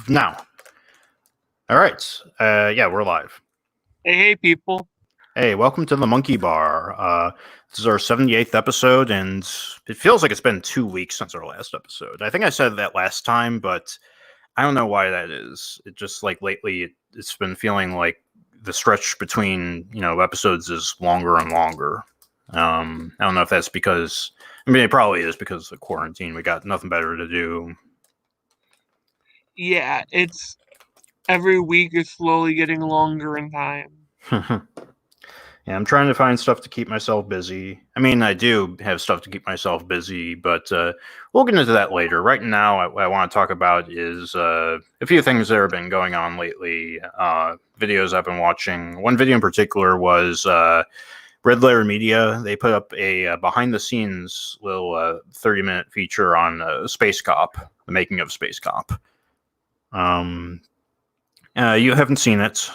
live now. All right. Yeah, we're live. Hey, people. Hey, welcome to the Monkey Bar. This is our 78th episode, and it feels like it's been 2 weeks since our last episode. I think I said that last time, but I don't know why that is. It just, like, lately, it's been feeling like the stretch between, episodes is longer and longer. I don't know if that's because, it probably is because of quarantine. We got nothing better to do. Yeah, it's every week is slowly getting longer in time. Yeah, I'm trying to find stuff to keep myself busy. I mean, I do have stuff to keep myself busy, but we'll get into that later. Right now, what I want to talk about is a few things that have been going on lately, videos I've been watching. One video in particular was Red Letter Media. They put up a behind-the-scenes little 30-minute feature on Space Cop, the making of Space Cop. You haven't seen it.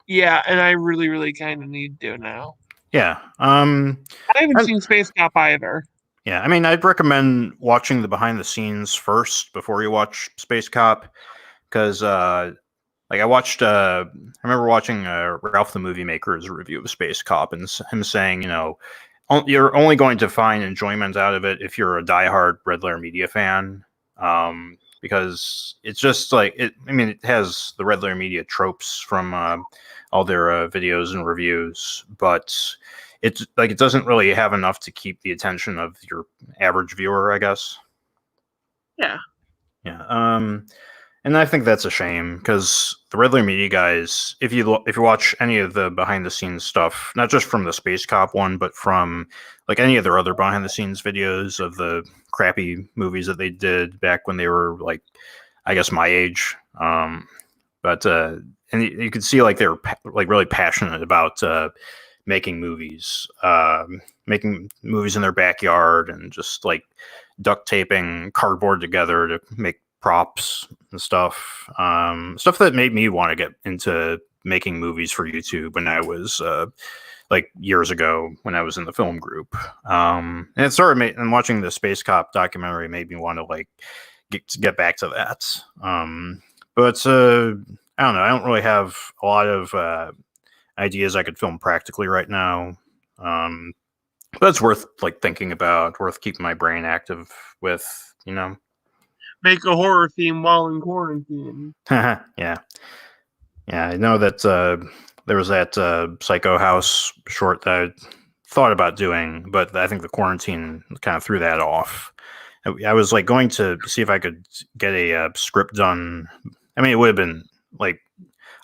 Yeah, and I really kind of need to now. Yeah. I haven't seen Space Cop either. Yeah, I mean, I'd recommend watching the behind the scenes first before you watch Space Cop, because I remember watching Ralph the Movie Maker's review of Space Cop, and him saying, you're only going to find enjoyment out of it if you're a diehard Red Letter Media fan, because it's just like it. I mean, it has the Red Letter Media tropes from all their videos and reviews, but it's like it doesn't really have enough to keep the attention of your average viewer, I guess. Yeah. And I think that's a shame, because the Red Letter Media guys, if you watch any of the behind the scenes stuff, not just from the Space Cop one, but from like any of their other behind the scenes videos of the crappy movies that they did back when they were, like, I guess my age, and you could see like they were like really passionate about making movies in their backyard, and just like duct taping cardboard together to make props and stuff that made me want to get into making movies for YouTube when I was like years ago, when I was in the film group, and it sort of and watching the Space Cop documentary made me want to like get back to that, but I don't know, I don't really have a lot of ideas I could film practically right now, but it's worth like thinking about, worth keeping my brain active with, Make a horror theme while in quarantine. Yeah, I know that there was that Psycho House short that I thought about doing, but I think the quarantine kind of threw that off. I was like going to see if I could get a script done. I mean, it would have been like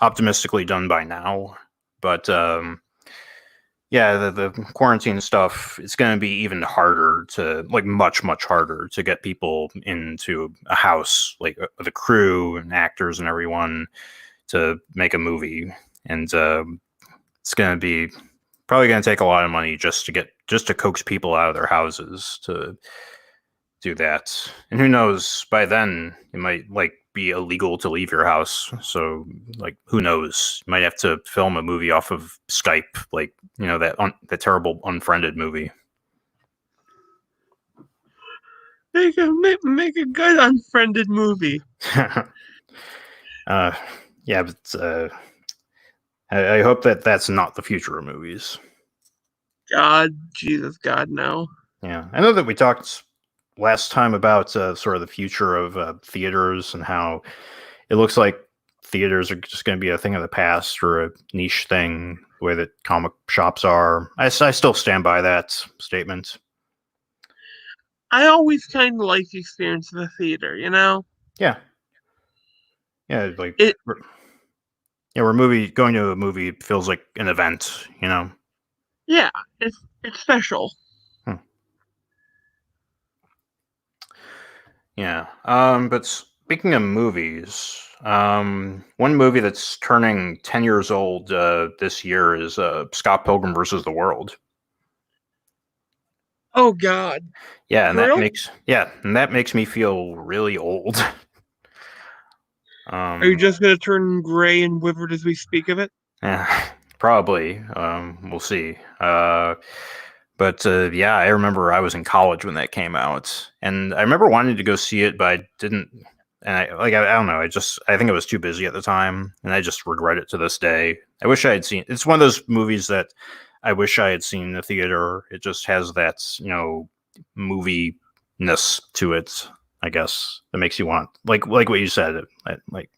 optimistically done by now, but yeah, the quarantine stuff, it's going to be even harder to, like, much harder to get people into a house, like the crew and actors and everyone, to make a movie. And it's going to be probably going to take a lot of money just to coax people out of their houses to do that. And who knows, by then it might like be illegal to leave your house, so like who knows, you might have to film a movie off of Skype, like, that terrible Unfriended movie. Make a good Unfriended movie. Yeah, but I hope that's not the future of movies. God, Jesus, God, no. Yeah, I know that we talked last time about sort of the future of theaters, and how it looks like theaters are just going to be a thing of the past, or a niche thing, the way that comic shops are. I still stand by that statement. I always kind of like the experience of the theater, Yeah, like going to a movie feels like an event, Yeah, it's special. Yeah. But speaking of movies, one movie that's turning 10 years old this year is Scott Pilgrim versus the World. Oh God. Yeah, and that makes me feel really old. Are you just gonna turn gray and withered as we speak of it? Yeah, probably. We'll see. But yeah, I remember I was in college when that came out, and I remember wanting to go see it, but I and I don't know. I think I was too busy at the time, and I just regret it to this day. I wish I had seen. It's one of those movies that I wish I had seen in the theater. It just has that movie ness to it. I guess that makes you want like what you said,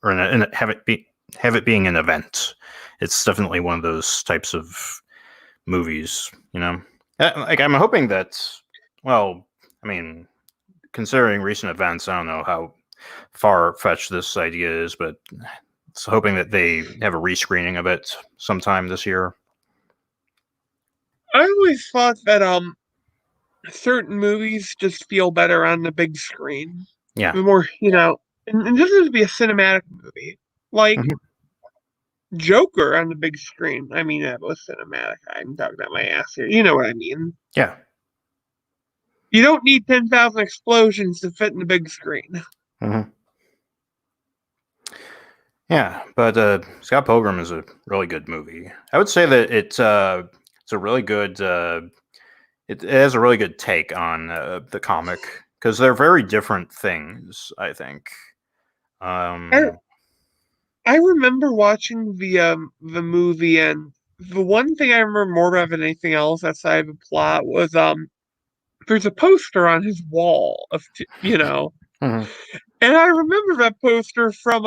or have it being an event. It's definitely one of those types of movies. Like I'm hoping that. Well, I mean, considering recent events, I don't know how far-fetched this idea is, but it's hoping that they have a rescreening of it sometime this year. I always thought that certain movies just feel better on the big screen. Yeah. The more, and this would be a cinematic movie. Like Joker on the big screen. I mean, that was cinematic. I'm talking about my ass here. You know what I mean. Yeah. You don't need 10,000 explosions to fit in the big screen. Mm-hmm. Yeah, but Scott Pilgrim is a really good movie. I would say that it's a really good. It has a really good take on the comic because they're very different things. I think. I remember watching the movie, and the one thing I remember more about than anything else outside of the plot was there's a poster on his wall of Mhm. and I remember that poster from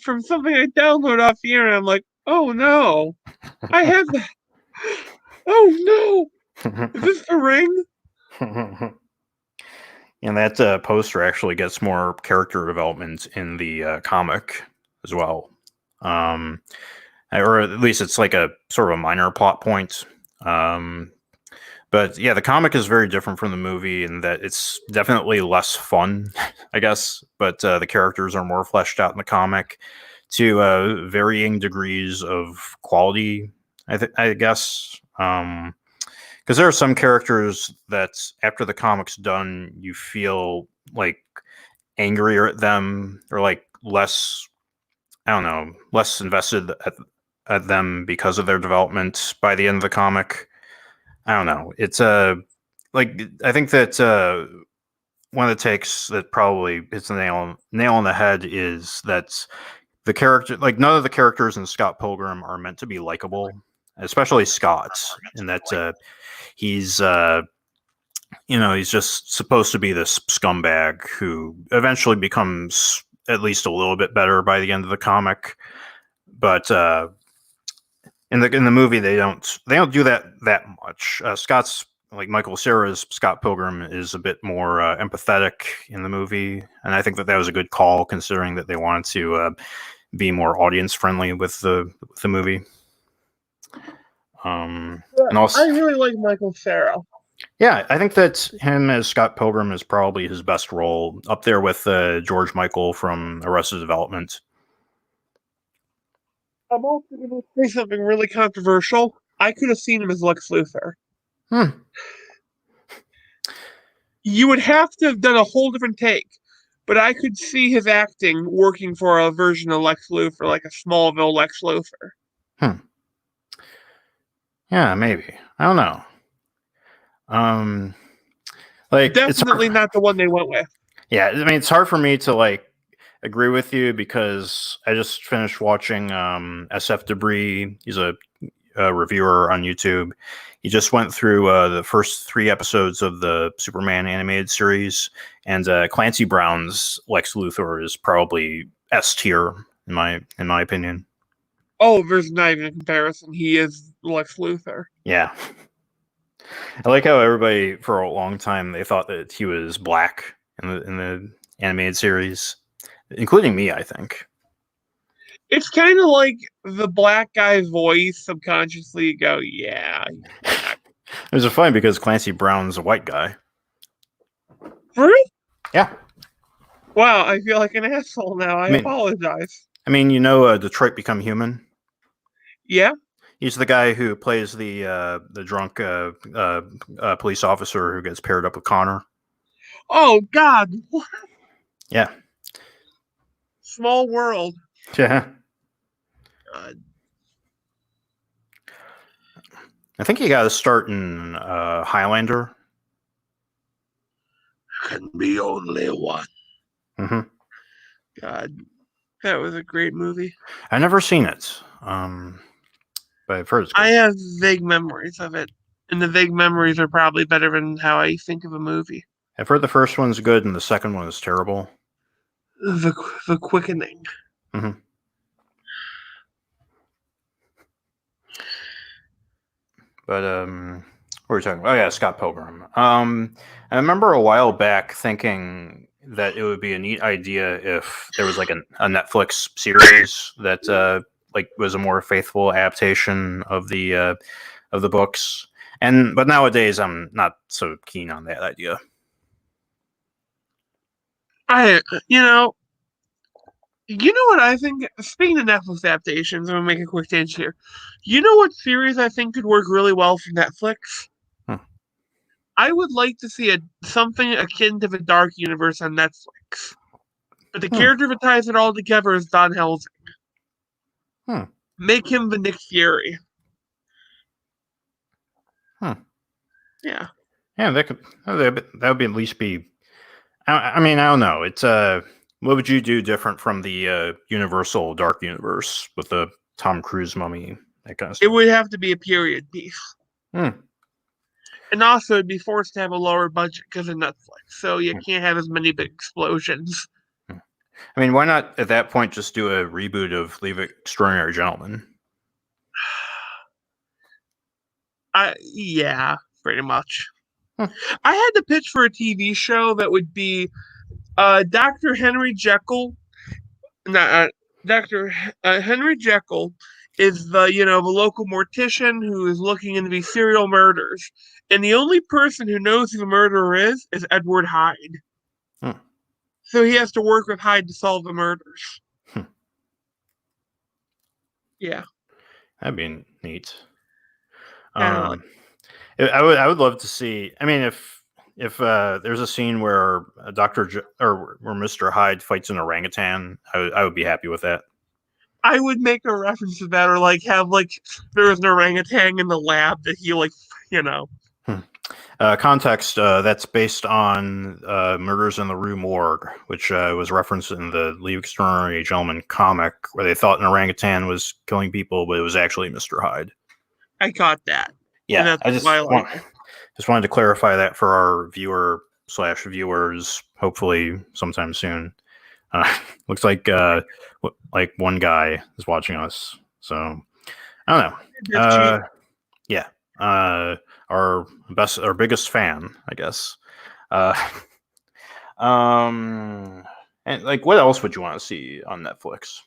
from something I downloaded off the internet. I'm like, oh no, I have that. Oh no, is this the ring? And that poster actually gets more character development in the comic as well, or at least it's like a sort of a minor plot point. But yeah, the comic is very different from the movie in that it's definitely less fun, I guess. But the characters are more fleshed out in the comic to varying degrees of quality, I guess. Because there are some characters that after the comic's done, you feel like angrier at them or like less, I don't know, less invested at them because of their development by the end of the comic. I don't know. It's like I think that one of the takes that probably hits the nail on the head is that the character, like none of the characters in Scott Pilgrim are meant to be likable, especially Scott, in that he's he's just supposed to be this scumbag who eventually becomes at least a little bit better by the end of the comic, but in the movie they don't do that much. Scott's like Michael Cera's Scott Pilgrim is a bit more empathetic in the movie, and I think that was a good call considering that they wanted to be more audience friendly with the movie. And also, I really like Michael Cera. Yeah, I think that him as Scott Pilgrim is probably his best role, up there with George Michael from Arrested Development. I'm also going to say something really controversial. I could have seen him as Lex Luthor. You would have to have done a whole different take, but I could see his acting working for a version of Lex Luthor, like a Smallville Lex Luthor. Yeah, maybe. I don't know. Like Definitely not the one they went with. Yeah, I mean it's hard for me to like agree with you because I just finished watching SF Debris. He's a reviewer on YouTube. He just went through the first 3 episodes of the Superman animated series, and Clancy Brown's Lex Luthor is probably S tier in my opinion. Oh, there's not even a comparison. He is Lex Luthor. Yeah. I like how everybody for a long time they thought that he was black in the animated series, including me, I think. It's kind of like the black guy's voice subconsciously go, yeah. It was funny because Clancy Brown's a white guy. Really? Yeah. Wow, I feel like an asshole now. I apologize. I mean, Detroit Become Human? Yeah? He's the guy who plays the drunk police officer who gets paired up with Connor. Oh, God. What? Yeah. Small world. Yeah. God. I think you got to start in Highlander. Can be only one. Hmm. God, that was a great movie. I've never seen it, but I've heard it's I good. have vague memories of it, and the vague memories are probably better than how I think of a movie. I've heard the first one's good and the second one is terrible. The the Quickening. Hmm. But what were we talking about? Oh yeah, Scott Pilgrim. I remember a while back thinking that it would be a neat idea if there was like a Netflix series that like was a more faithful adaptation of the books. But nowadays I'm not so keen on that idea. I, you know, you know what I think? Speaking of Netflix adaptations, I'm gonna make a quick change here. You know what series I think could work really well for Netflix? Hmm. I would like to see something akin to the Dark Universe on Netflix, but the Hmm. character that ties it all together is Don Helsing. Hmm. Make him the Nick Fury. Hmm. Yeah, Yeah, that would be at least be. I mean, I don't know. It's what would you do different from the Universal Dark Universe with the Tom Cruise mummy, that kind of it stuff? would have to be a period piece, Hmm. and also it'd be forced to have a lower budget because of Netflix, so you can't have as many big explosions. Hmm. I mean, why not at that point just do a reboot of Leave It Extraordinary Gentlemen? Yeah, pretty much. Hmm. I had to pitch for a TV show that would be Dr. Henry Jekyll. Not Dr. Henry Jekyll is the local mortician who is looking into these serial murders, and the only person who knows who the murderer is Edward Hyde. Hmm. So he has to work with Hyde to solve the murders. Hmm. Yeah, That'd be neat. kind of like. Um, I would love to see. I mean, if there's a scene where or where Mr. Hyde fights an orangutan, I would be happy with that. I would make a reference to that, or like have like there was an orangutan in the lab that he you know. Hmm. Context, that's based on Murders in the Rue Morgue, which was referenced in the Leave Extraordinary Gentleman comic, where they thought an orangutan was killing people, but it was actually Mr. Hyde. I caught that, and Yeah, that's why I like it. just wanted to clarify that for our viewer slash viewers, hopefully sometime soon. Looks like one guy is watching us, so I don't know. Death Cheat. Yeah, uh, our biggest fan, I guess. Uh, and like, what else would you want to see on Netflix?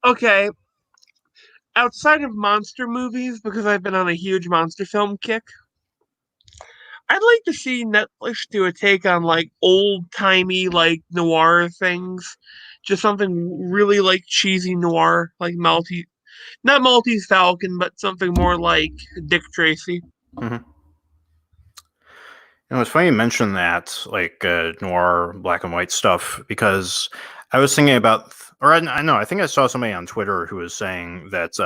Okay, outside of monster movies, because I've been on a huge monster film kick, I'd like to see Netflix do a take on like old timey like noir things. Just something really like cheesy noir, like not Maltese Falcon, but something more like Dick Tracy. Mm-hmm. It's funny you mention that, like noir, black and white stuff, because I was thinking about, or I know, I think I saw somebody on Twitter who was saying that,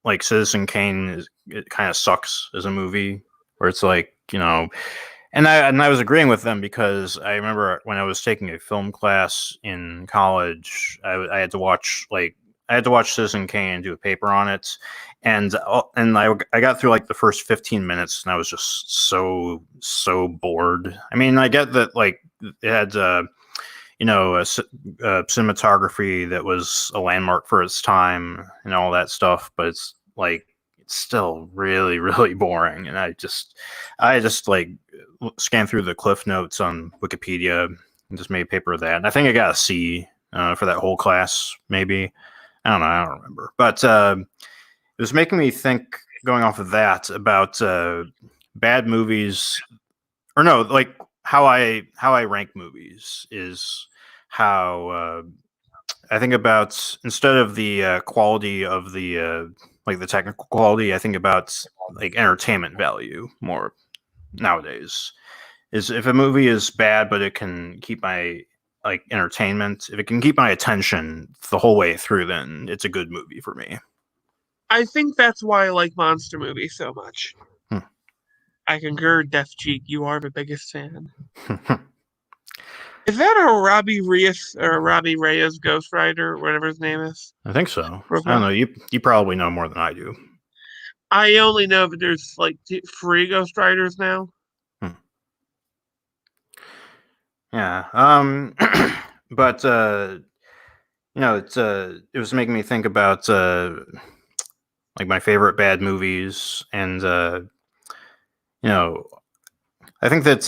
like Citizen Kane it kind of sucks as a movie, where it's like, and I was agreeing with them because I remember when I was taking a film class in college, I had to watch Citizen Kane and do a paper on it, and I got through like the first 15 minutes and I was just so bored. I mean, I get that like it had cinematography that was a landmark for its time and all that stuff, but it's still really really boring, and I just like scanned through the cliff notes on Wikipedia and just made a paper of that. And I think I got a C for that whole class, maybe. I don't know. I don't remember. But it was making me think, going off of that, about bad movies, or no, like how I rank movies is how I think about, instead of the quality of the like the technical quality, I think about like entertainment value more nowadays. Is if a movie is bad, but it can keep my like entertainment, if it can keep my attention the whole way through, then it's a good movie for me. I think that's why I like monster movies so much. I concur, Death Cheek. You are the biggest fan. Is that a Robbie Reyes or Robbie Reyes Ghost Rider, whatever his name is? I think so. I don't know. You probably know more than I do. I only know that there's like free Ghost Riders now. Yeah. But it was making me think about like my favorite bad movies, and I think that's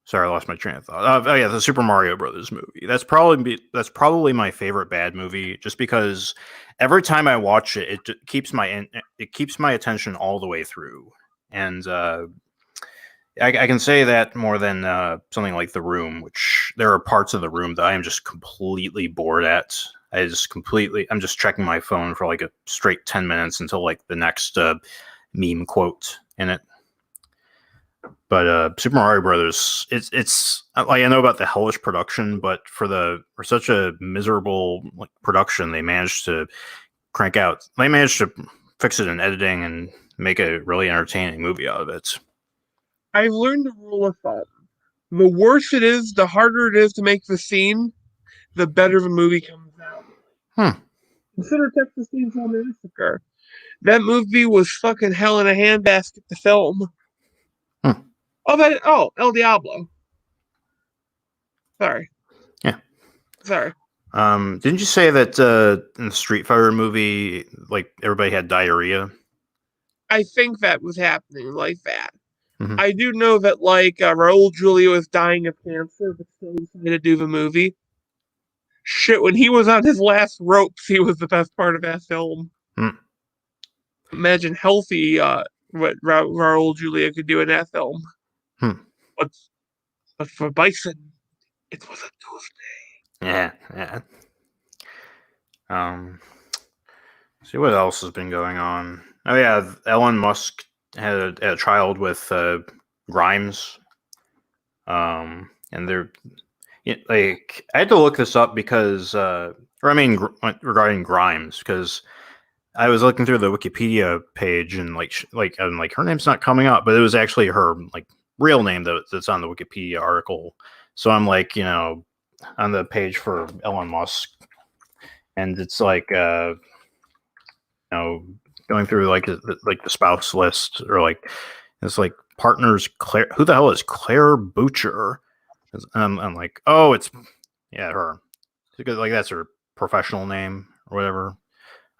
sorry, I lost my train of thought. Oh yeah, the Super Mario Brothers movie. That's probably my favorite bad movie, just because every time I watch it, it keeps my attention all the way through, and I can say that more than something like The Room, which there are parts of The Room that I am just completely bored at. I'm just checking my phone for like a straight 10 minutes until like the next meme quote in it. But Super Mario Brothers, it's like, I know about the hellish production, but for such a miserable like production, they managed to fix it in editing and make a really entertaining movie out of it. I've learned a rule of thumb. The worse it is, the harder it is to make the scene, the better the movie comes out. Consider Texas Chainsaw Massacre. That movie was fucking hell in a handbasket to film. El Diablo. Sorry. Yeah. Sorry. Didn't you say that in the Street Fighter movie, like everybody had diarrhea? I think that was happening like that. Mm-hmm. I do know that like Raul Julia was dying of cancer, but still decided to do the movie. Shit, when he was on his last ropes, he was the best part of that film. Imagine healthy what Raul Julia could do in that film. But for Bison, it was a Tuesday. Yeah. See what else has been going on. Oh yeah, Elon Musk had a child with Grimes. And they're like, I had to look this up because, regarding Grimes, because I was looking through the Wikipedia page and I'm like, her name's not coming up, but it was actually her like real name that's on the Wikipedia article. So I'm like, on the page for Elon Musk, and it's like, going through like the spouse list, or like it's like partners. Claire, who the hell is Claire Butcher? I'm like, oh, it's her, because like that's her professional name or whatever.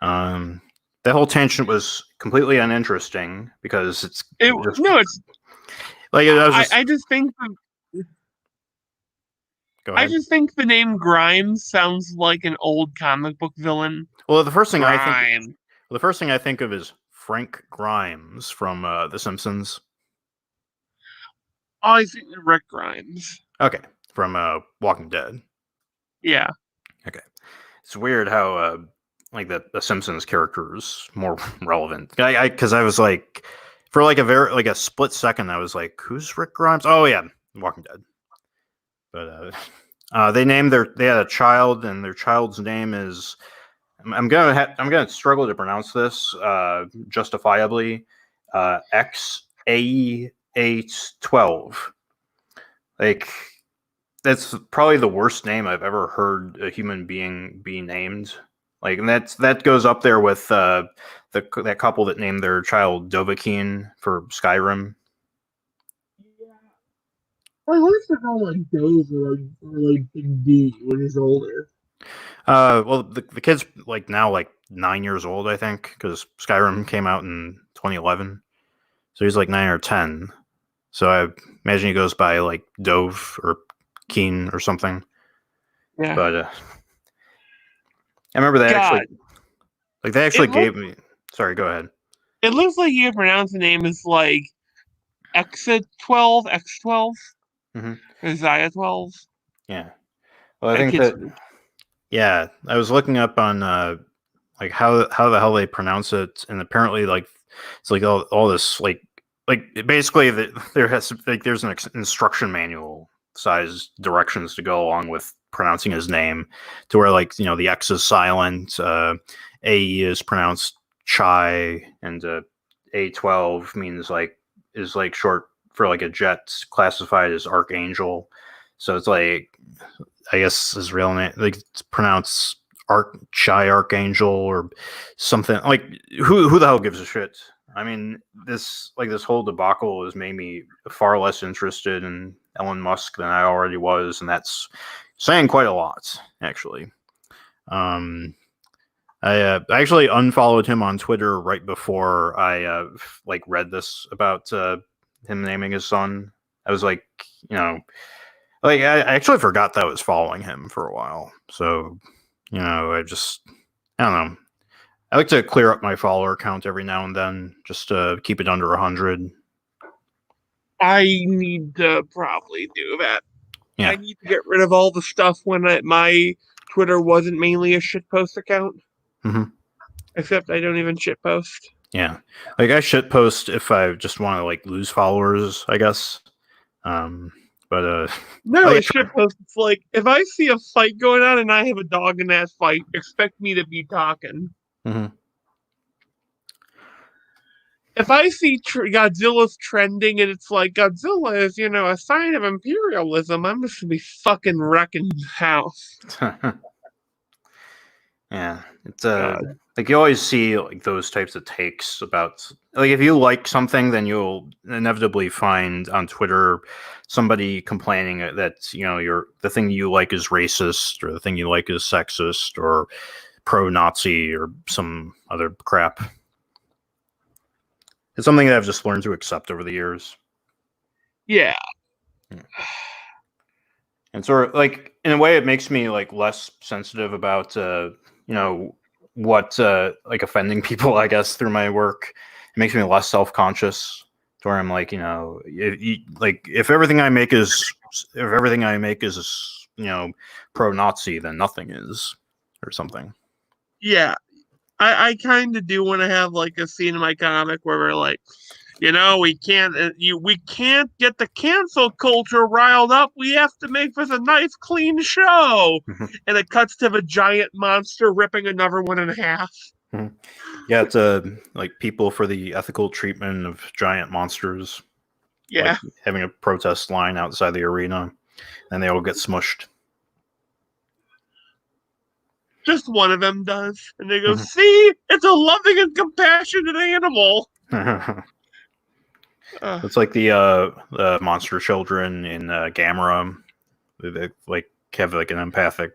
That whole tangent was completely uninteresting because it's like I just think I just think the name Grimes sounds like an old comic book villain. Well, the first thing I think of is Frank Grimes from The Simpsons. Oh, I think Rick Grimes. Okay, from Walking Dead. Yeah. Okay, it's weird how like the Simpsons character is more relevant. Because I was like, for like a split second, I was like, who's Rick Grimes? Oh yeah, Walking Dead. But they had a child, and their child's name is, I'm gonna struggle to pronounce this justifiably. A-12. Like, that's probably the worst name I've ever heard a human being be named. Like, and that goes up there with that couple that named their child Dovakhin for Skyrim. I wish to call like Dove or like Big D when he's older. Well, the kid's like now like 9 years old, I think, because Skyrim came out in 2011, so he's like 9 or 10. So I imagine he goes by like Dove or Keen or something. Yeah. But I remember they actually gave me. Sorry, go ahead. It looks like you pronounce the name as like X12, X12, Isaiah 12. Yeah. Well, I think that. Yeah, I was looking up on like how the hell they pronounce it, and apparently like it's like all this like basically there's an instruction manual size directions to go along with pronouncing his name, to where like the X is silent, A is pronounced chai, and A-12 is like short for like a jet classified as Archangel. So it's like, I guess his real name, like it's pronounced Archangel or something. Like who the hell gives a shit? I mean, this whole debacle has made me far less interested in Elon Musk than I already was, and that's saying quite a lot, actually. I actually unfollowed him on Twitter right before I read this about him naming his son. I was like, I actually forgot that I was following him for a while. So, I don't know. I like to clear up my follower count every now and then, just to keep it under 100. I need to probably do that. Yeah. I need to get rid of all the stuff when my Twitter wasn't mainly a shitpost account. Mm-hmm. Except I don't even shitpost. Yeah. Like, I shitpost if I just want to, lose followers, I guess. No, it's shitpost. It's like, if I see a fight going on and I have a dog in that fight, expect me to be talking. Mm-hmm. If I see Godzilla's trending and it's like, Godzilla is, a sign of imperialism, I'm just going to be fucking wrecking the house. Yeah. It's, you always see, those types of takes about, if you like something, then you'll inevitably find on Twitter somebody complaining that, the thing you like is racist, or the thing you like is sexist, or pro-Nazi, or some other crap. It's something that I've just learned to accept over the years. Yeah. And sort of, in a way, it makes me, less sensitive about, what, offending people, I guess, through my work. It makes me less self-conscious, to where I'm like, if everything I make is, pro-Nazi, then nothing is, or something. Yeah. I kind of do want to have a scene in my comic where we're like, we can't get the cancel culture riled up. We have to make this a nice, clean show. And it cuts to the giant monster ripping another one in half. Yeah, it's people for the ethical treatment of giant monsters. Yeah, having a protest line outside the arena, and they all get smushed. Just one of them does, and they go, "See, it's a loving and compassionate animal." It's like the monster children in Gamera. They have an empathic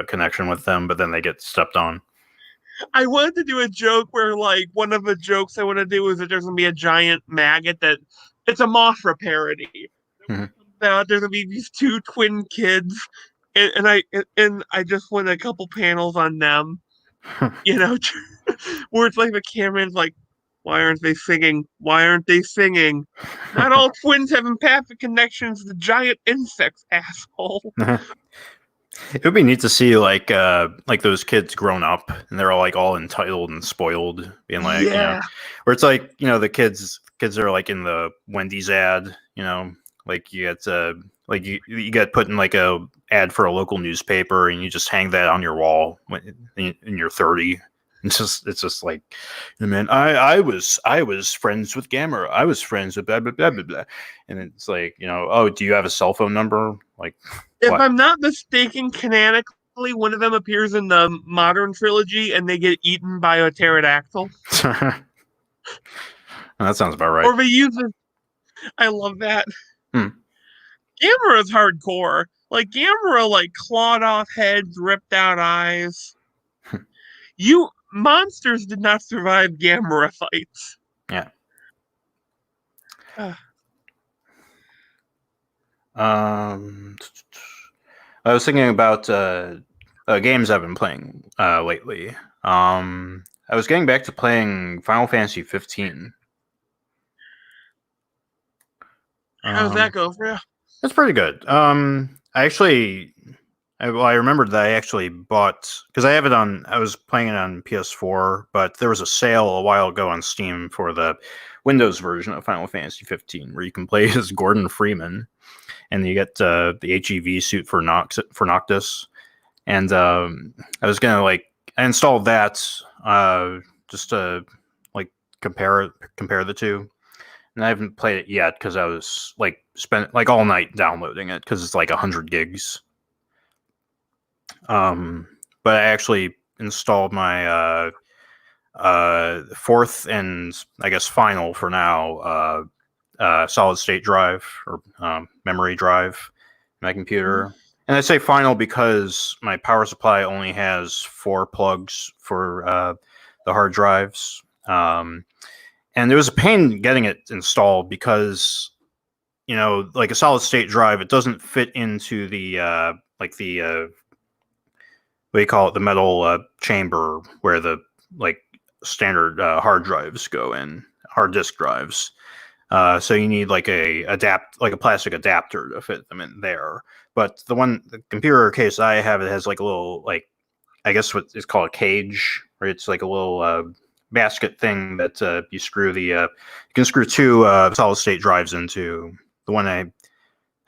connection with them, but then they get stepped on. I wanted to do a joke where one of the jokes I want to do is that there's gonna be a giant maggot that it's a Mothra parody. There's gonna be these two twin kids, and I just want a couple panels on them, where it's the cameraman's like, why aren't they singing? Why aren't they singing? Not all twins have empathic connections to giant insects, asshole. It would be neat to see those kids grown up and they're all entitled and spoiled, being where it's the kids are in the Wendy's ad, you get you get put in a ad for a local newspaper and you just hang that on your wall when you're 30. It's just man, I was friends with Gamera. I was friends with blah blah blah blah blah. And it's oh, do you have a cell phone number? If I'm not mistaken, canonically, one of them appears in the modern trilogy and they get eaten by a pterodactyl. That sounds about right. Or they use it. I love that. Gamera is hardcore. Gamera, clawed off heads, ripped out eyes. Monsters did not survive Gamera fights. Yeah. I was thinking about games I've been playing lately. I was getting back to playing Final Fantasy 15. How's that go for you? It's pretty good. I remembered that I actually bought, because I was playing it on PS4, but there was a sale a while ago on Steam for the Windows version of Final Fantasy 15, where you can play as Gordon Freeman, and you get the HEV suit for Noctis. And I was gonna I installed that just to compare the two. and I haven't played it yet because I was like spent like all night downloading it because it's like 100 gigs. But I actually installed my fourth and I guess final for now solid state drive or memory drive in my computer. And I say final because my power supply only has 4 plugs for the hard drives. And it was a pain getting it installed because, you know, like a solid state drive, it doesn't fit into the what do you call it, the metal chamber where the like standard hard drives go in, hard disk drives. So you need like a plastic adapter to fit them in there. But the computer case I have, it has like a little like, I guess what is called a cage, right? It's like a little basket thing that you can screw 2 solid state drives into. The one I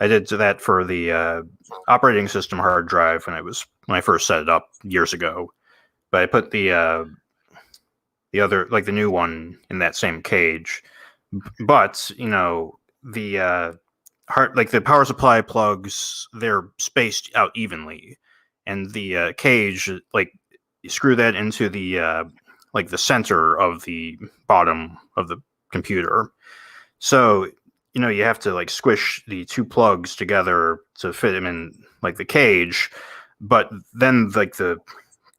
did that for the operating system hard drive when I first set it up years ago. But I put the other, like the new one, in that same cage. But you know, the the power supply plugs, they're spaced out evenly, and the cage, like you screw that into the like the center of the bottom of the computer. So you know, you have to like squish the 2 plugs together to fit them in like the cage, but then like the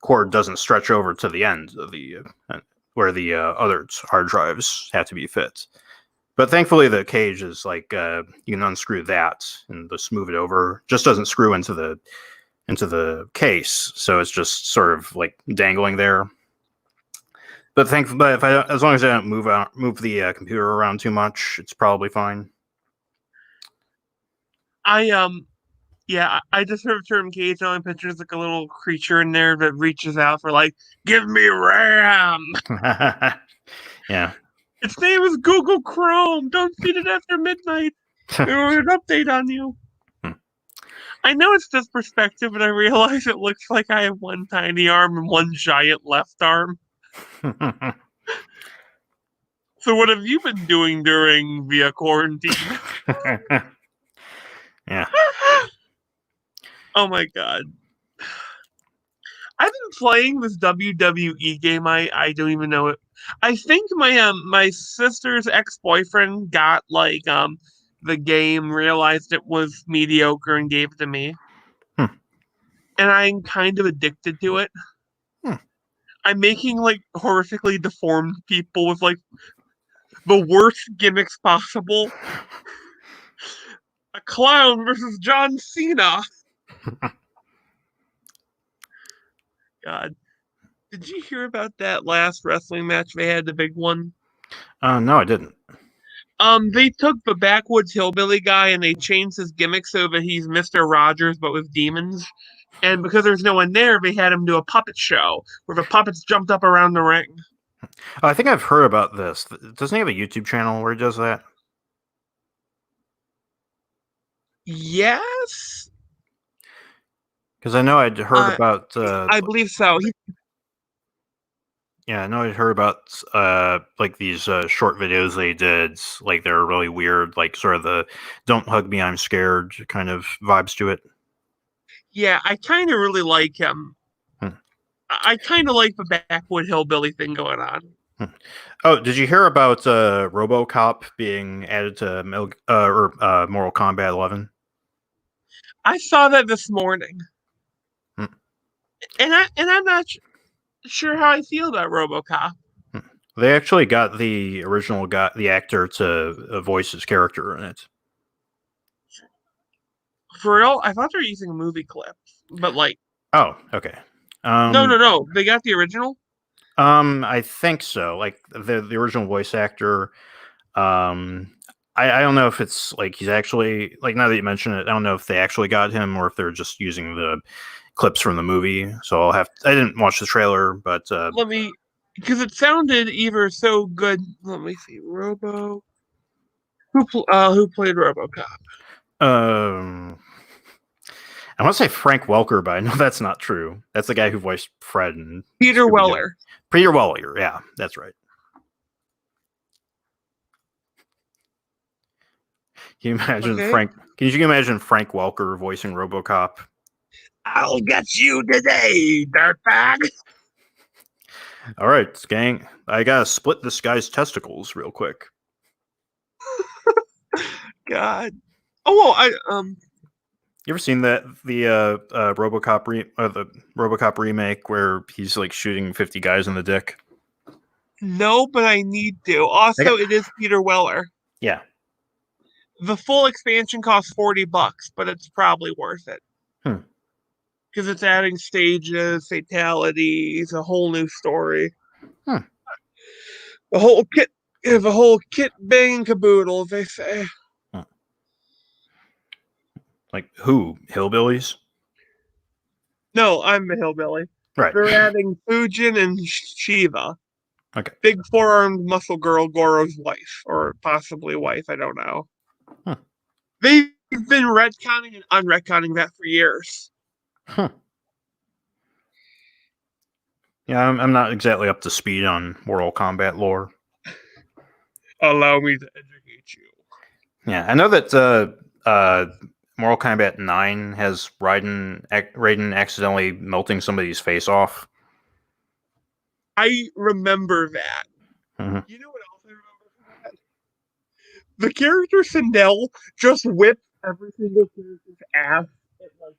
cord doesn't stretch over to the end of the where the other hard drives have to be fit. But thankfully, the cage is like you can unscrew that and just move it over. Just doesn't screw into the case, so it's just sort of like dangling there. But as long as I don't move the computer around too much, it's probably fine. I just heard the term cage. I only picture like a little creature in there that reaches out for like, give me RAM. Yeah. Its name is Google Chrome. Don't feed it after midnight. Or an update on you. I know it's just perspective, but I realize it looks like I have one tiny arm and one giant left arm. So what have you been doing via quarantine? Yeah. Oh my god. I've been playing this WWE game. I don't even know it. I think my sister's ex-boyfriend got like the game, realized it was mediocre, and gave it to me. Hmm. And I'm kind of addicted to it. Hmm. I'm making like horrifically deformed people with like the worst gimmicks possible. A clown versus John Cena. God. Did you hear about that last wrestling match they had, the big one? No, I didn't. They took the backwoods hillbilly guy and they changed his gimmick so that he's Mr. Rogers but with demons. And because there's no one there, they had him do a puppet show where the puppets jumped up around the ring. I think I've heard about this. Doesn't he have a YouTube channel where he does that? Yes? Because I know I'd heard about. I believe so. Yeah, I know I'd heard about like these short videos they did. Like they're really weird, like sort of the "Don't hug me, I'm scared" kind of vibes to it. Yeah, I kind of really like him. I kind of like the backwood hillbilly thing going on. Oh, did you hear about RoboCop being added to Mortal Kombat 11? I saw that this morning, Hmm. and I'm not sure how I feel about RoboCop. They actually got the original the actor to voice his character in it. For real, I thought they were using movie clips, but like, oh, okay. No, they got the original. I think so. Like the original voice actor. I don't know if it's like he's actually, like, now that you mention it, I don't know if they actually got him or if they're just using the clips from the movie. So I didn't watch the trailer, but Let me, because it sounded either so good. Let me see, who played RoboCop? I want to say Frank Welker, but I know that's not true. That's the guy who voiced Fred and Peter Weller. Peter Weller, yeah, that's right. Can you imagine Okay. Frank? Can you imagine Frank Welker voicing RoboCop? I'll get you today, dirtbag. All right, gang. I gotta split this guy's testicles real quick. God. Oh, well, You ever seen the RoboCop remake where he's like shooting 50 guys in the dick? no, but I need to. Also, it is Peter Weller. Yeah. The full expansion costs $40, but it's probably worth it. Hmm. Because it's adding stages, fatalities, a whole new story. Hmm. The whole kit bang caboodle, as they say. Like who? Hillbillies? No, I'm a hillbilly. Right. They're adding Fujin and Shiva. Okay. Big four-armed muscle girl, Goro's wife, or possibly wife, I don't know. Huh. They've been retconning and unretconning that for years. Huh. Yeah, I'm not exactly up to speed on Mortal Kombat lore. Allow me to educate you. Yeah, I know that Mortal Kombat 9 has Raiden accidentally melting somebody's face off. I remember that. Mm-hmm. You know what else I remember from that? The character Sindel just whips every single character's ass. It, like,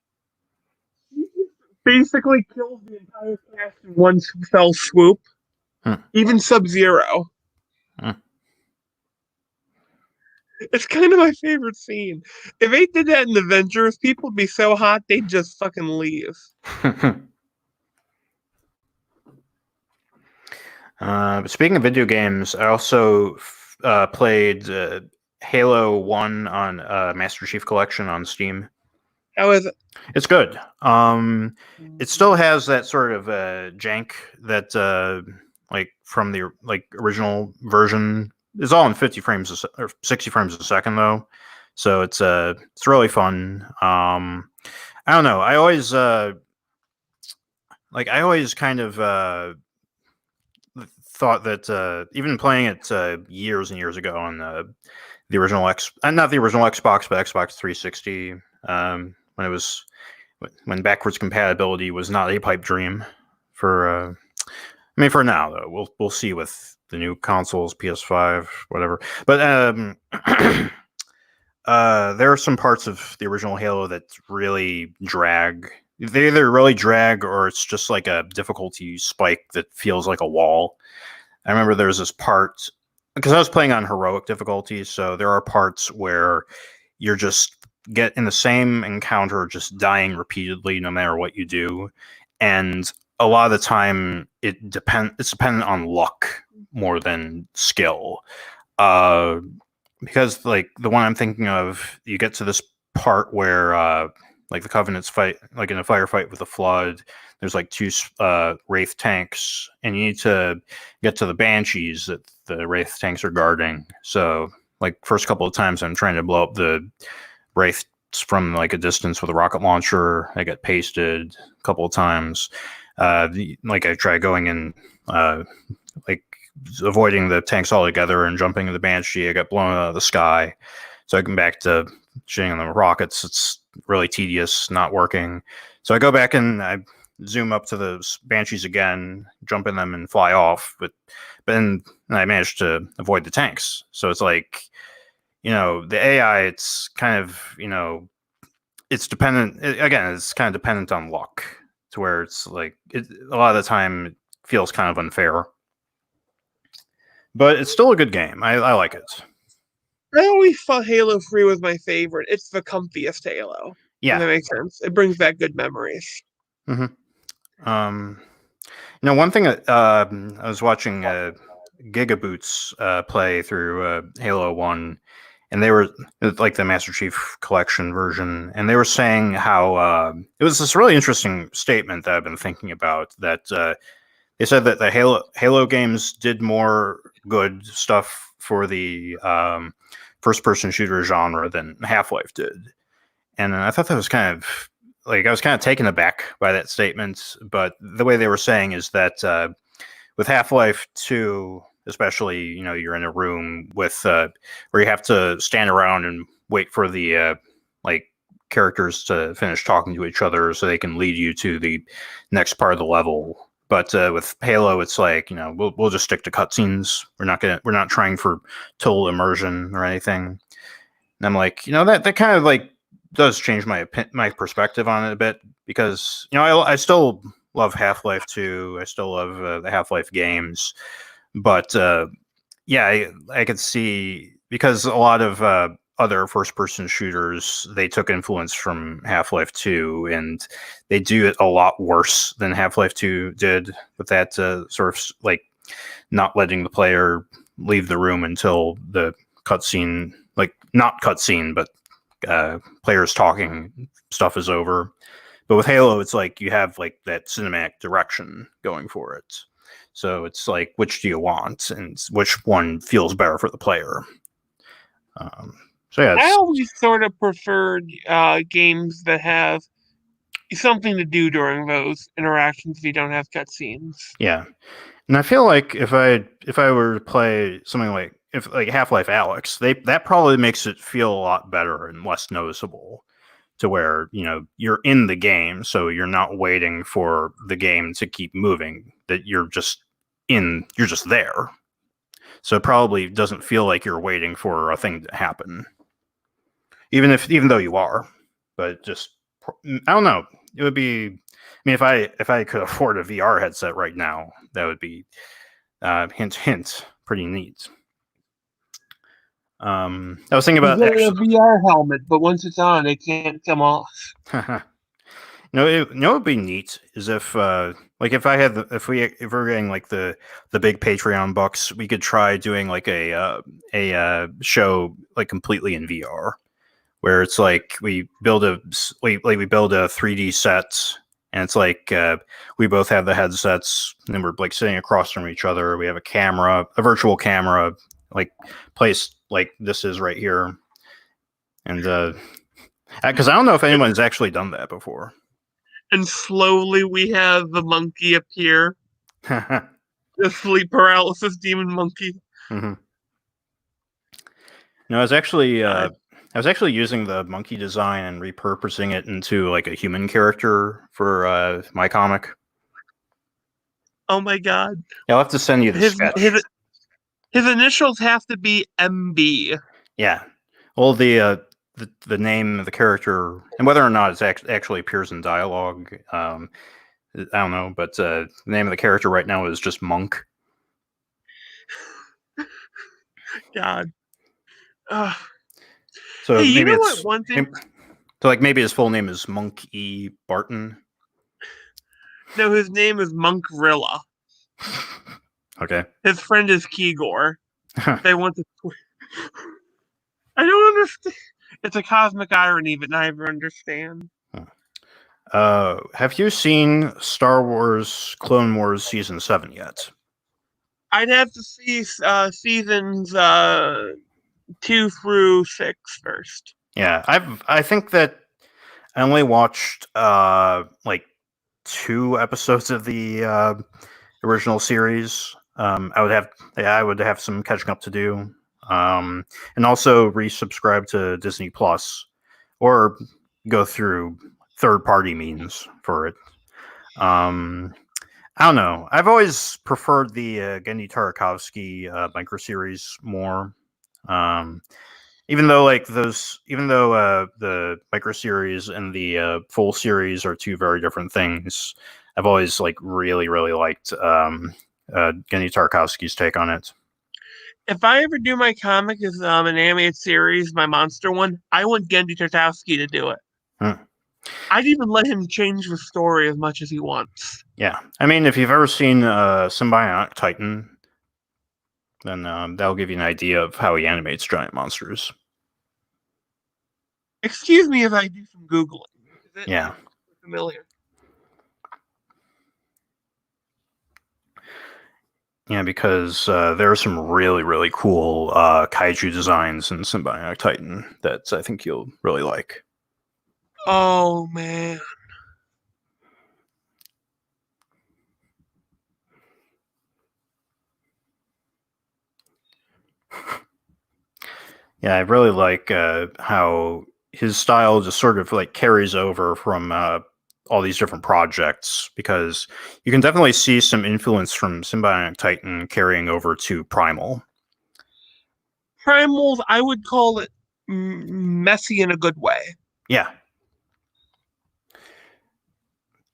he just basically kills the entire cast in one fell swoop. Even Sub-Zero. It's kind of my favorite scene. If they did that in Avengers, people would be so hot they'd just fucking leave. But speaking of video games, I also played Halo 1 on Master Chief Collection on Steam. How is it? It's good. It still has that sort of jank that like from the original version. It's all in 50 frames or 60 frames a second though, so it's really fun. I don't know. I always kind of thought that even playing it years and years ago on the original not the original Xbox, but Xbox 360, when backwards compatibility was not a pipe dream for for now though. We'll see with the new consoles, PS5, whatever. But there are some parts of the original Halo that really drag. They either really drag or it's just like a difficulty spike that feels like a wall. I remember there was this part because I was playing on heroic difficulty, so there are parts where you're just get in the same encounter, just dying repeatedly no matter what you do, and a lot of the time it's dependent on luck more than skill. Because like the one I'm thinking of, you get to this part where like the Covenants fight, like in a firefight with the Flood. There's like two Wraith tanks, and you need to get to the Banshees that the Wraith tanks are guarding. So like first couple of times I'm trying to blow up the Wraiths from like a distance with a rocket launcher. I get pasted a couple of times. Like I try going in like avoiding the tanks altogether and jumping in the Banshee. I got blown out of the sky. So I come back to shooting on the rockets. It's really tedious, not working. So I go back and I zoom up to the Banshees again, jump in them and fly off. But then I managed to avoid the tanks. So it's like, the AI, it's kind of, it's dependent. It's kind of dependent on luck to where it's like a lot of the time it feels kind of unfair. But it's still a good game. I like it. I always thought Halo 3 was my favorite. It's the comfiest Halo. Yeah. If that makes sense. It brings back good memories. Mm-hmm. One thing I was watching Gigaboots play through Halo 1, and they were like the Master Chief Collection version, and they were saying how it was this really interesting statement that I've been thinking about, that they said that the Halo games did more good stuff for the first-person shooter genre than Half-Life did. And I thought that was kind of like, I was kind of taken aback by that statement. But the way they were saying is that with Half-Life 2, especially, you're in a room with where you have to stand around and wait for the like characters to finish talking to each other so they can lead you to the next part of the level. But with Halo, it's like, we'll just stick to cutscenes. We're not trying for total immersion or anything. And I'm like, that kind of like does change my perspective on it a bit, because I still love Half-Life 2. I still love the Half-Life games, but yeah, I could see, because a lot of other first-person shooters, they took influence from Half-Life 2, and they do it a lot worse than Half-Life 2 did, with that sort of like not letting the player leave the room until the cutscene, like not cutscene, but players talking stuff is over. But with Halo, it's like you have like that cinematic direction going for it. So it's like, which do you want, and which one feels better for the player? So yeah, I always sort of preferred games that have something to do during those interactions if you don't have cutscenes. yeah. And I feel like if I were to play something like Half-Life Alyx, that probably makes it feel a lot better and less noticeable, to where you're in the game, so you're not waiting for the game to keep moving. That you're just there. So it probably doesn't feel like you're waiting for a thing to happen, even though you are. But just, I don't know. It would be. I mean, if I could afford a VR headset right now, that would be hint hint pretty neat. I was thinking You about get a actually. VR helmet, but once it's on, it can't come off. It would be neat is if like if I had if we're getting like the big Patreon bucks, we could try doing like a show like completely in VR, where it's like we build a 3D set, and it's like we both have the headsets, and we're like sitting across from each other. We have a virtual camera, like placed like this is right here, and because I don't know if anyone's actually done that before. And slowly we have the monkey appear. The sleep paralysis demon monkey. Mm-hmm. No, I was actually using the monkey design and repurposing it into like a human character for my comic. Oh my god. Yeah, I'll have to send you the His sketch. his his initials have to be MB. Yeah, well, the name of the character and whether or not it actually appears in dialogue, I don't know, but the name of the character right now is just Monk. God. So Hey, you maybe know what? One thing. maybe his full name is Monk E. Barton. No, his name is Monkrilla. Okay. His friend is Keygor. They want to. I don't understand. It's a cosmic irony that neither understand. Have you seen Star Wars Clone Wars Season 7 yet? I'd have to see seasons 2 through 6 first. Yeah, I think that I only watched like 2 episodes of the original series. I would have some catching up to do. And also resubscribe to Disney Plus, or go through third party means for it. I don't know. I've always preferred the Genndy Tartakovsky microseries more. Um, even though the microseries and the full series are two very different things, I've always like really really liked Genndy Tartakovsky's take on it. If I ever do my comic as an animated series, my monster one, I want Gendy Tartakovsky to do it. Hmm. I'd even let him change the story as much as he wants. Yeah, I mean, if you've ever seen Symbiotic Titan, then that'll give you an idea of how he animates giant monsters. Excuse me if I do some Googling. Yeah. Familiar. Yeah, because there are some really, really cool kaiju designs in Symbiotic Titan that I think you'll really like. Oh, man. Yeah, I really like how his style just sort of like carries over from all these different projects, because you can definitely see some influence from Symbionic Titan carrying over to Primal. Primals, I would call it messy in a good way. Yeah,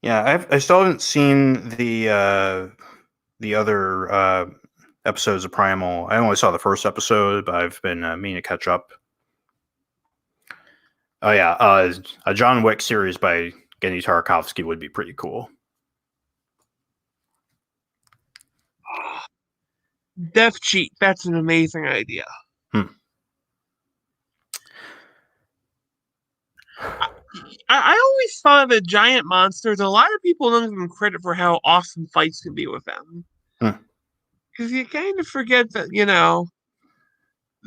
yeah. I still haven't seen the other episodes of Primal. I only saw the first episode, but I've been meaning to catch up. Oh yeah, a John Wick series by Gendy Tartakovsky would be pretty cool. Death Cheat, that's an amazing idea. Hmm. I always thought that giant monsters, a lot of people don't give them credit for how awesome fights can be with them. Hmm. Because you kind of forget that,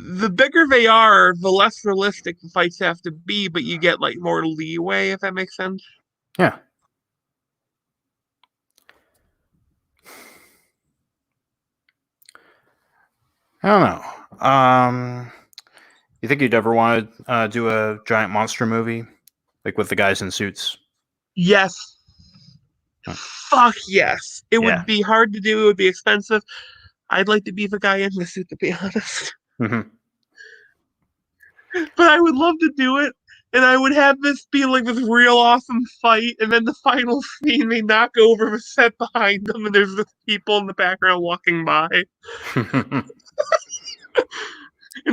the bigger they are, the less realistic the fights have to be, but you get like more leeway, if that makes sense. Yeah. I don't know. You think you'd ever want to do a giant monster movie, like with the guys in suits? Yes. Hmm. Fuck yes. It Yeah. would be hard to do, it would be expensive. I'd like to be the guy in the suit, to be honest. Mm-hmm. But I would love to do it. And I would have this be like this real awesome fight, and then the final scene they knock over the set behind them, and there's just people in the background walking by, and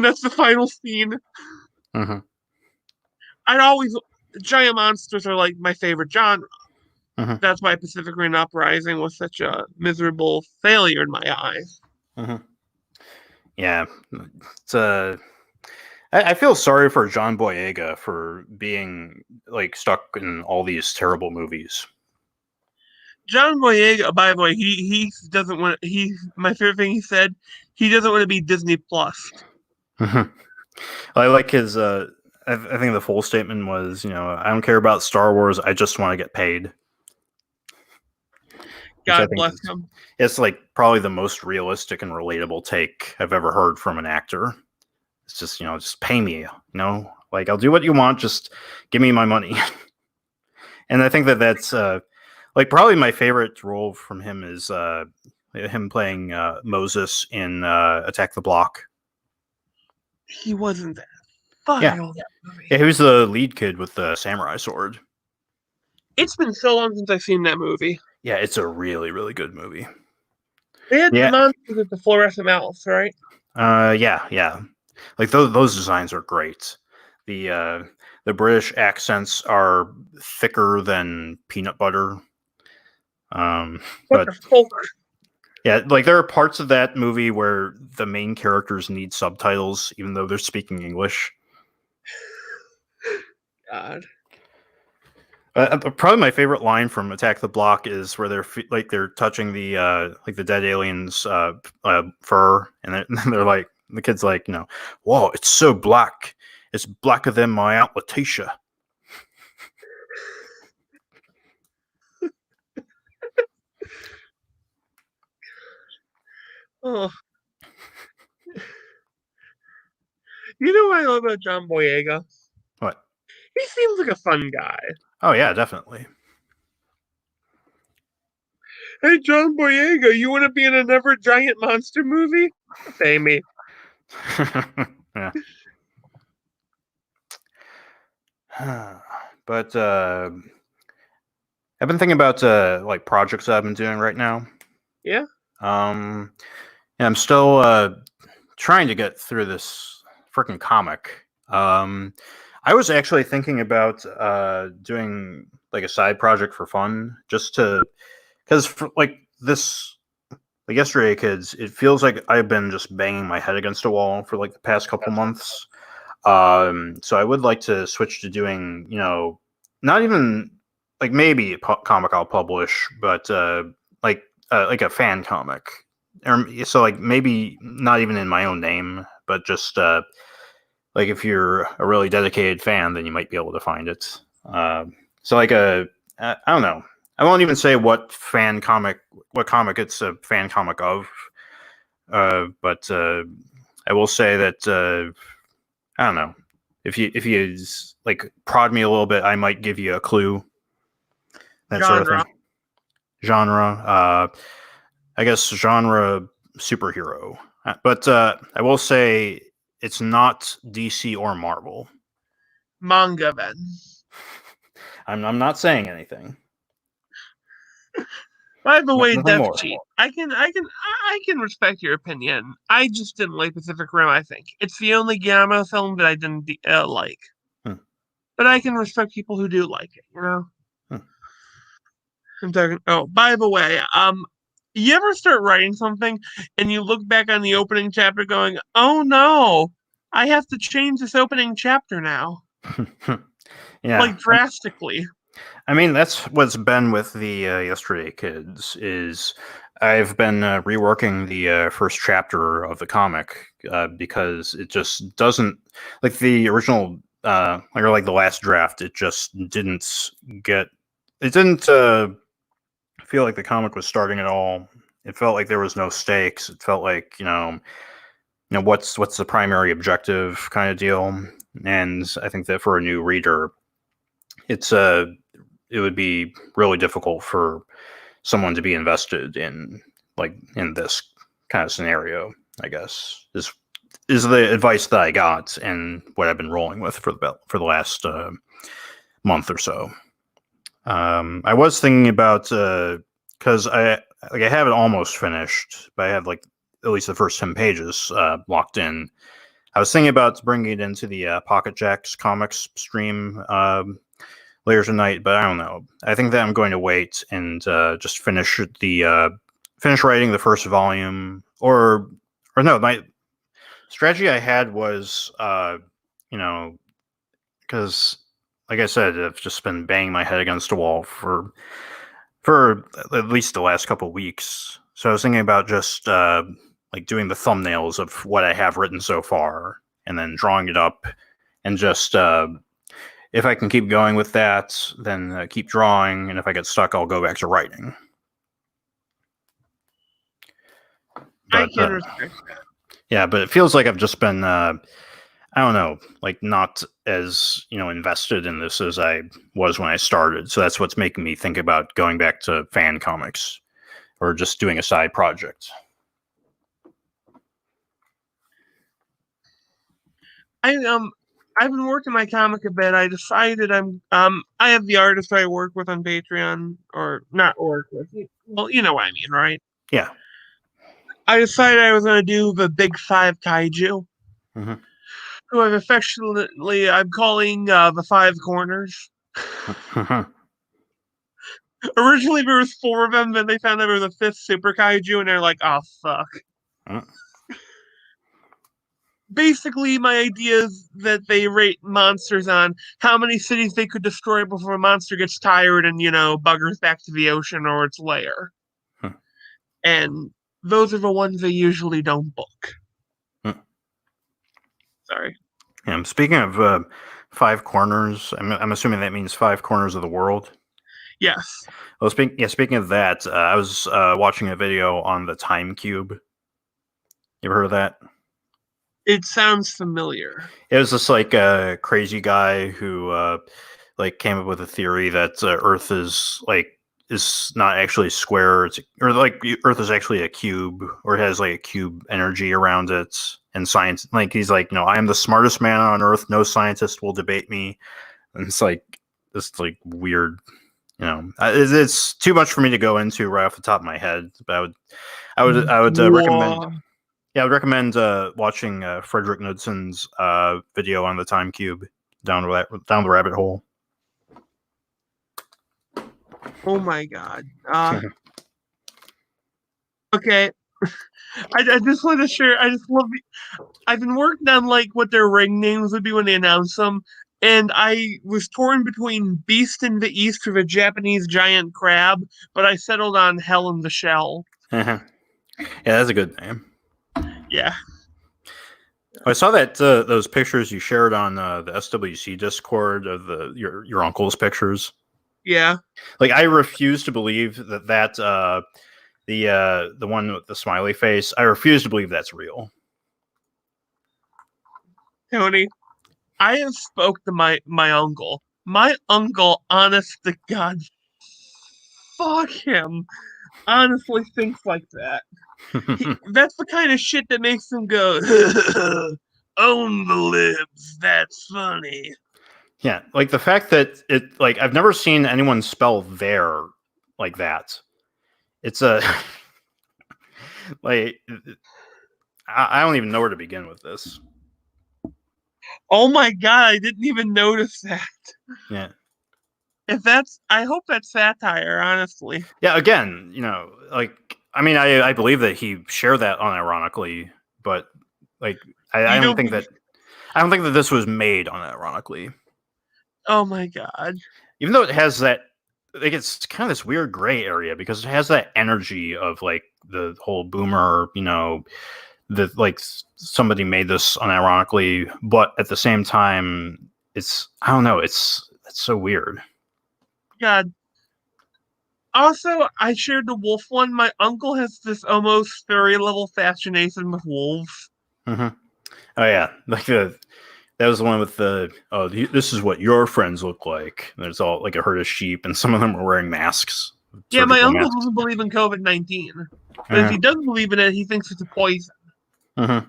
that's the final scene. Mm-hmm. I'd always giant monsters are like my favorite genre. Mm-hmm. That's why Pacific Rim Uprising was such a miserable failure in my eyes. Mm-hmm. Yeah, it's I feel sorry for John Boyega for being like stuck in all these terrible movies. John Boyega, by the way, he doesn't want he my favorite thing he said, he doesn't want to be Disney Plus. I like his. I think the full statement was, I don't care about Star Wars. I just want to get paid. Which I God think bless is, him. it's like probably the most realistic and relatable take I've ever heard from an actor. It's just, just pay me. Like I'll do what you want. Just give me my money. And I think that's like probably my favorite role from him is him playing Moses in Attack the Block. He wasn't that. Fuck, Yeah. I love that movie. Yeah, he was the lead kid with the samurai sword. It's been so long since I've seen that movie. Yeah, it's a really, really good movie. They had the Yeah. monsters with the fluorescent mouths, right? Yeah. Like those designs are great. The British accents are thicker than peanut butter. What But the fuck? yeah, like there are parts of that movie where the main characters need subtitles, even though they're speaking English. God. Probably my favorite line from Attack the Block is where they're touching the like the dead aliens fur, and they're like the kid's like, whoa, it's so black, it's blacker than my Aunt Letitia. Oh, you know what I love about John Boyega? What? He seems like a fun guy. Oh yeah, definitely. Hey, John Boyega, you want to be in another giant monster movie? Pay me. Yeah. But I've been thinking about like projects I've been doing right now. Yeah. And I'm still trying to get through this freaking comic. I was actually thinking about doing like a side project for fun, just to because like this, like Yesterday Kids, it feels like I've been just banging my head against a wall for like the past couple months. So I would like to switch to doing, not even like maybe a comic I'll publish, but like a fan comic. So like maybe not even in my own name, but just like if you're a really dedicated fan, then you might be able to find it. So like I don't know. I won't even say what comic it's a fan comic of. But I will say that I don't know. If you like prod me a little bit, I might give you a clue. That sort of Genre. thing. Genre. I guess genre superhero. But I will say it's not DC or Marvel. Manga, then. I'm not saying anything. By the way, Nothing Dev more. Cheat, I can respect your opinion. I just didn't like Pacific Rim. I think it's the only Guillermo film that I didn't like. Hmm. But I can respect people who do like it. You know. Hmm. I'm talking. Oh, by the way, you ever start writing something and you look back on the opening chapter, going, "Oh no, I have to change this opening chapter now," Yeah. like drastically. I mean, that's what's been with the Yesterday Kids. Is I've been reworking the first chapter of the comic because it just doesn't like the original, or like the last draft. It just didn't get. It didn't feel like the comic was starting at all. It felt like there was no stakes. It felt like what's the primary objective kind of deal. And I think that for a new reader, it's it would be really difficult for someone to be invested in this kind of scenario. I guess is the advice that I got and what I've been rolling with for the last month or so. I was thinking about because I have it almost finished, but I have like at least the first 10 pages locked in. I was thinking about bringing it into the Pocket Jacks comics stream later tonight, but I don't know. I think that I'm going to wait and just finish writing the first volume, or no. My strategy I had was, because like I said, I've just been banging my head against a wall for at least the last couple of weeks. So I was thinking about just like doing the thumbnails of what I have written so far, and then drawing it up, and just if I can keep going with that, then keep drawing, and if I get stuck, I'll go back to writing. I But can respect that. yeah, but it feels like I've just been I don't know, like not as invested in this as I was when I started. So that's what's making me think about going back to fan comics or just doing a side project. I've been working my comic a bit. I decided I have the artist I work with on Patreon, or not work with. Well, you know what I mean, right? Yeah. I decided I was going to do the Big Five Kaiju, Mm-hmm. who I'm calling the Five Corners. Originally there was four of them, then they found out there was a fifth Super Kaiju, and they're like, "Oh fuck." Basically, my idea is that they rate monsters on how many cities they could destroy before a monster gets tired and, buggers back to the ocean or its lair. And those are the ones they usually don't book. Sorry. Speaking of five corners, I'm assuming that means five corners of the world. Yes. Well, speaking of that, I was watching a video on the time cube. You ever heard of that? It sounds familiar. It was just like a crazy guy who like came up with a theory that Earth is not actually square, or like Earth is actually a cube, or it has like a cube energy around it. And science, like he's like, I am the smartest man on Earth. No scientist will debate me. And it's like weird. It's too much for me to go into right off the top of my head. But I would recommend. Yeah, I would recommend watching Frederick Knudson's video on the time cube down the rabbit hole. Oh my god. Okay. I just want to share. I just love. I've been working on like what their ring names would be when they announce them, and I was torn between Beast in the East or the Japanese giant crab, but I settled on Hell in the Shell. Yeah, that's a good name. Yeah. I saw that those pictures you shared on the SWC Discord of your uncle's pictures. Yeah. Like I refuse to believe that the one with the smiley face. I refuse to believe that's real. Tony. I have spoke to my uncle. My uncle, honest to God, fuck him, honestly thinks like that. That's the kind of shit that makes him go, own the libs. That's funny. Yeah, like the fact that it like I've never seen anyone spell there like that. It's a like I don't even know where to begin with this. Oh my God, I didn't even notice that. Yeah. I hope that's satire, honestly. Yeah, again, like I mean I believe that he shared that unironically, but like I You don't don't think believe, that I don't think that this was made unironically. oh my God. Even though it has that like it's kind of this weird gray area because it has that energy of like the whole boomer, that like somebody made this unironically, but at the same time, it's I don't know, it's so weird. God. Also, I shared the wolf one. My uncle has this almost fairy level fascination with wolves. Hmm. Oh yeah, like that was the one with the this is what your friends look like. And there's all like a herd of sheep, and some of them are wearing masks, Yeah, my surgical uncle masks. doesn't believe in COVID-19. But if Yeah. he does believe in it, he thinks it's a poison. Hmm.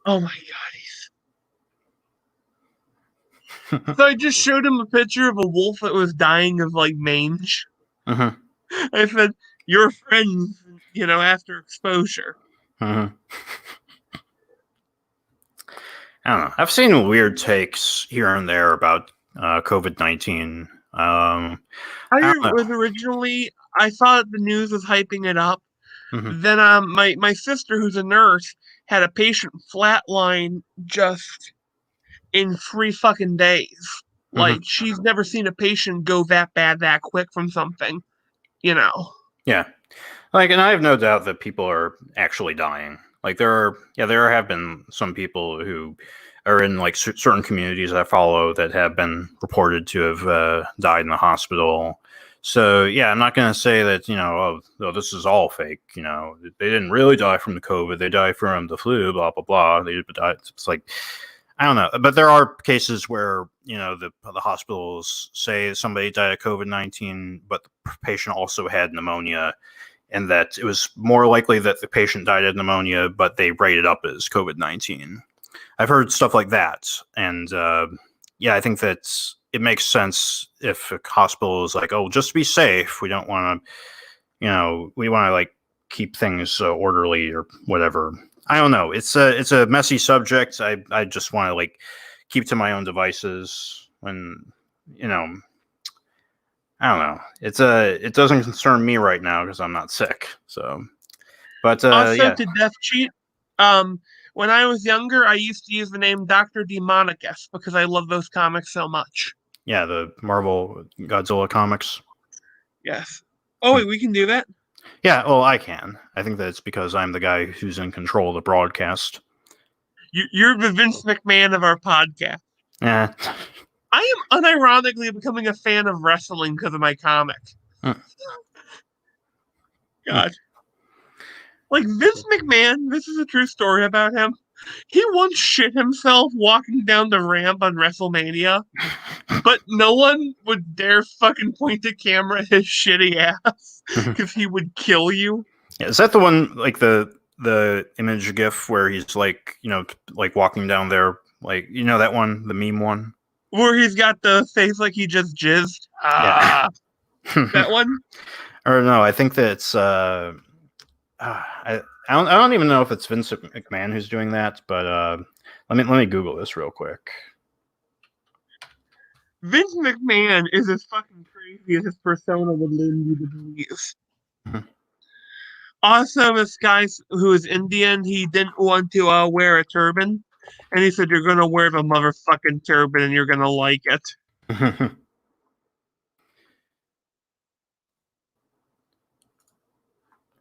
Oh my God. So I just showed him a picture of a wolf that was dying of like mange. Hmm. I said, "Your friends, after exposure." Hmm. I don't know. I've seen weird takes here and there about COVID-19. I I don't know. was originally, I thought the news was hyping it up. Hmm. Then my sister, who's a nurse, had a patient flatline just in 3 fucking days. Hmm. Like she's never seen a patient go that bad that quick from something, you know. Yeah. Like, and I have no doubt that people are actually dying. Like, there have been some people who are in like certain communities I follow that have been reported to have died in the hospital. So yeah, I'm not going to say that oh, this is all fake. They didn't really die from the COVID; they died from the flu. Blah blah blah. They died. It's like I don't know, but there are cases where the hospitals say somebody died of COVID-19, but the patient also had pneumonia, and that it was more likely that the patient died of pneumonia, but they rated up as COVID-19. I've heard stuff like that, and yeah, I think that it makes sense if a hospital is like, oh, just to be safe, we don't want to, we want to like keep things orderly or whatever. I don't know. It's a messy subject. I just want to like keep to my own devices when you know I don't know. It doesn't concern me right now because I'm not sick. So, but Also, yeah, to death cheat, um, when I was younger, I used to use the name Dr. Demonicus because I love those comics so much. yeah, the Marvel Godzilla comics. Yes. Oh, Hmm. wait, we can do that? Yeah, well, I can. I think that it's because I'm the guy who's in control of the broadcast. You're the Vince McMahon of our podcast. Yeah. I am unironically becoming a fan of wrestling because of my comic. Hmm. God. Like Vince McMahon, this is a true story about him. He once shit himself walking down the ramp on WrestleMania, but no one would dare fucking point the camera at his shitty ass because he would kill you. Yeah, is that the one like the image GIF where he's like like walking down there like that one, the meme one? Where he's got the face like he just jizzed. Yeah. Ah, that one? Or no, I think that it's I don't even know if it's Vince McMahon who's doing that, but let me Google this real quick. Vince McMahon is as fucking crazy as his persona would lead you to believe. Mhm. Also, this guy who is Indian, he didn't want to wear a turban. And he said, "You're going to wear the motherfucking turban and you're going to like it."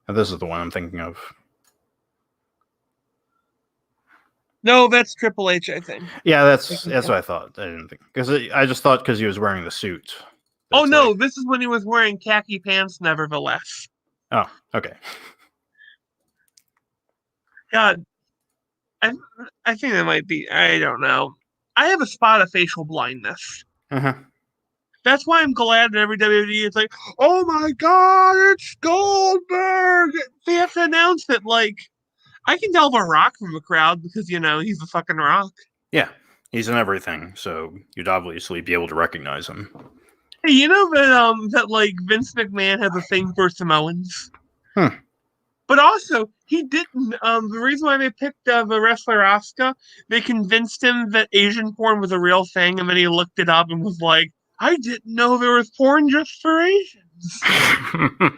This is the one I'm thinking of. No, that's Triple H, I think. Yeah, that's what I thought. I didn't think because I just thought because he was wearing the suit. Oh, That's like, no, this is when he was wearing khaki pants, nevertheless. oh, okay. God, I I think that might be. I don't know. I have a spot of facial blindness. Uh-huh. That's why I'm glad that every WWE it's like, oh my god, it's Goldberg. They have to announce it. Like, I can tell The Rock from the crowd because he's the fucking Rock. Yeah, he's in everything, so you'd obviously be able to recognize him. Hey, you know that like Vince McMahon has a thing for Samoans. Hmm. But also, he didn't. The reason why they picked the wrestler Asuka, they convinced him that Asian porn was a real thing, and then he looked it up and was like, "I didn't know there was porn just for Asians." I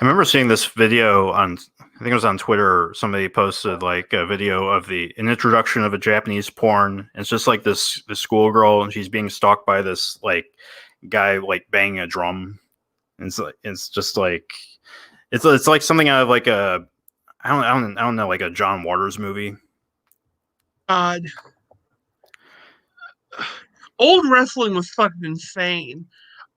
remember seeing this video on, I think it was on Twitter. Somebody posted like a video of an introduction of a Japanese porn. It's just like this schoolgirl, and she's being stalked by this like guy like banging a drum. And it's just like it's like something out of like a I don't know, like a John Waters movie. God, old wrestling was fucking insane.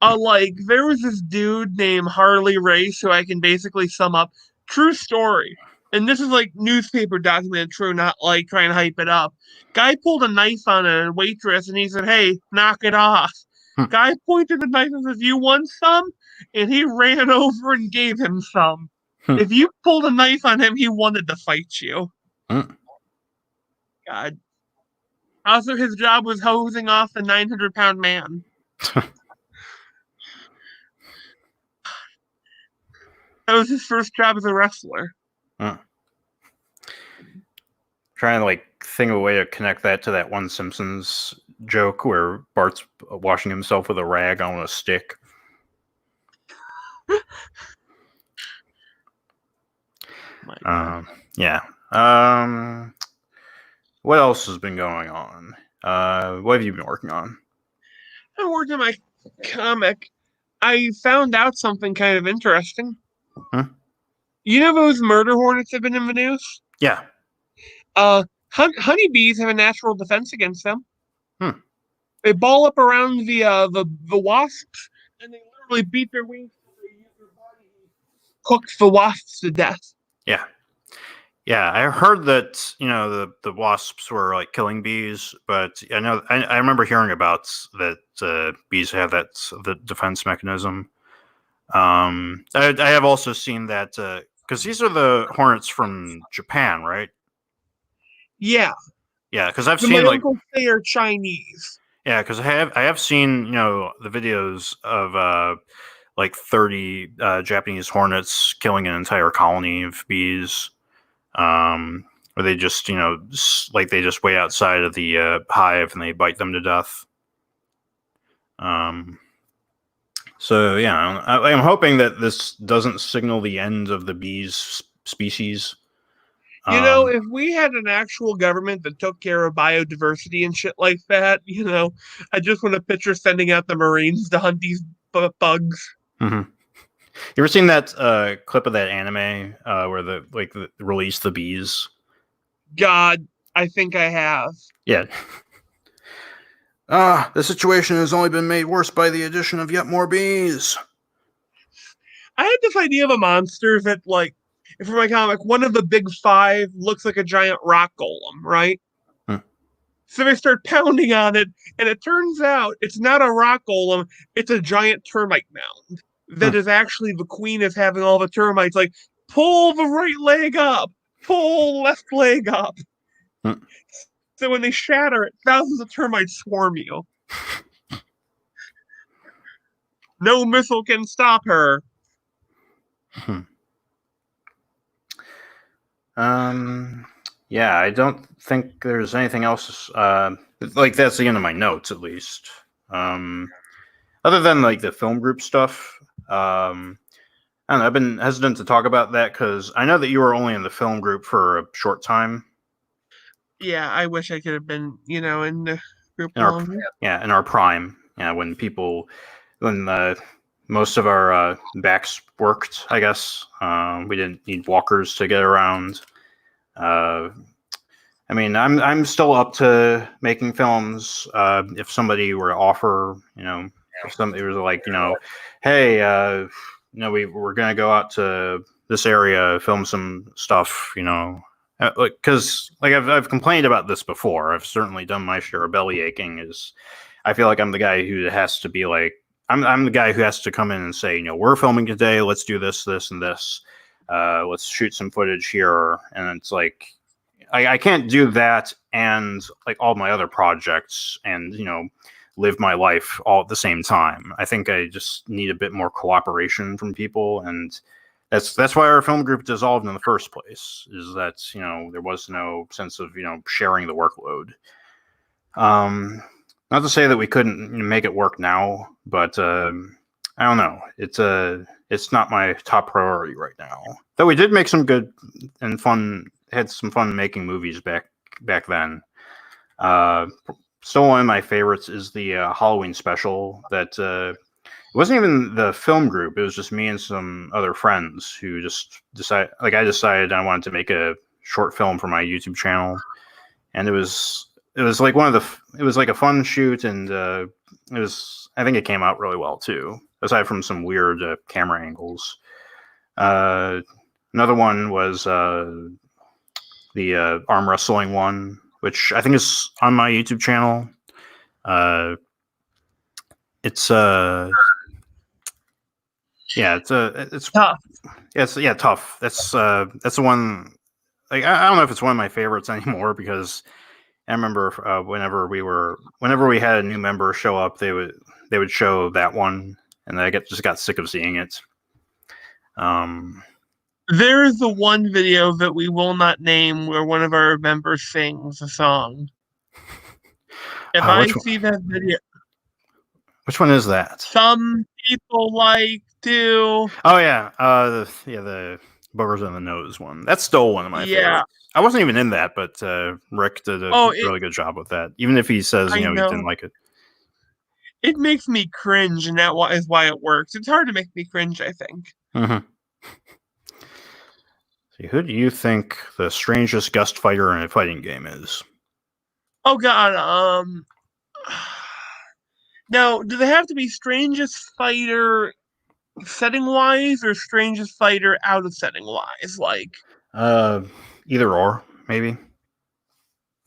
Like there was this dude named Harley Race who I can basically sum up. True story. And this is like newspaper documented true, not like trying to hype it up. Guy pulled a knife on a waitress and he said, "Hey, knock it off." Hmm. Guy pointed the knife and says, "You want some?" And he ran over and gave him some. If you pulled a knife on him, he wanted to fight you. God. Also, his job was hosing off the 900-pound man. That was his first job as a wrestler. Trying to like think of a way to connect that to that one Simpsons joke where Bart's washing himself with a rag on a stick. Yeah. What else has been going on? What have you been working on? I worked on my comic. I found out something kind of interesting. You know those murder hornets have been in the news? Yeah. Honeybees have a natural defense against them. They ball up around the wasps, and they literally beat their wings until they use their body to cook the wasps to death. Yeah. Yeah, I heard that the wasps were like killing bees, but I remember hearing about that bees have the defense mechanism. I have also seen that because these are the hornets from Japan, right? Yeah, because I've my seen like uncles say are Chinese. Yeah, because I have seen the videos of like 30 Japanese hornets killing an entire colony of bees. Where they just like they just wait outside of the hive and they bite them to death. So yeah, I'm hoping that this doesn't signal the end of the bees species. If we had an actual government that took care of biodiversity and shit like that, I just want to picture sending out the Marines to hunt these bugs. Mm-hmm. You ever seen that clip of that anime where the release the bees? God, I think I have. Yeah. The situation has only been made worse by the addition of yet more bees. I had this idea of a monster that, like, for my comic, one of the big five looks like a giant rock golem, right? So they start pounding on it, and it turns out it's not a rock golem, it's a giant termite mound. That is actually the queen is having all the termites, like, pull the right leg up, pull left leg up. So when they shatter it, thousands of termites swarm you. No missile can stop her. Yeah, I don't think there's anything else. Like that's the end of my notes, at least. Other than like the film group stuff. I don't know, I've been hesitant to talk about that because I know that you were only in the film group for a short time. Yeah, I wish I could have been, in the group in our prime. Yeah, when most of our backs worked, I guess. We didn't need walkers to get around. I mean, I'm still up to making films. If somebody were to offer, if somebody was like, hey, we're gonna go out to this area, film some stuff, Because I've complained about this before. I've certainly done my share of belly aching. Is I feel like I'm the guy who has to be like I'm the guy who has to come in and say, we're filming today. Let's do this, this, and this. Let's shoot some footage here. And it's like I can't do that and like all my other projects and live my life all at the same time. I think I just need a bit more cooperation from people, and that's why our film group dissolved in the first place. Is that there was no sense of sharing the workload. Not to say that we couldn't make it work now, but I don't know. It's not my top priority right now. Though we did make some good and fun, had some fun making movies back then. Still one of my favorites is the Halloween special that it wasn't even the film group. It was just me and some other friends who just decided, I decided I wanted to make a short film for my YouTube channel. And it was like it was like a fun shoot, and I think it came out really well too, aside from some weird camera angles. Another one was the arm wrestling one, which I think is on my YouTube channel. It's tough. Tough. That's the one. Like I don't know if it's one of my favorites anymore, because I remember whenever we had a new member show up, they would show that one, and I just got sick of seeing it. There is the one video that we will not name where one of our members sings a song. If I see that video, which one is that? Some people like to. Oh yeah, the boogers on the nose one. That's still one of my favorites. I wasn't even in that, but Rick did a really good job with that. Even if he says he didn't like it. It makes me cringe, and that is why it works. It's hard to make me cringe, I think. Mm-hmm. See, who do you think the strangest guest fighter in a fighting game is? Oh God, now, do they have to be strangest fighter setting wise or strangest fighter out of setting wise? Like either or, maybe.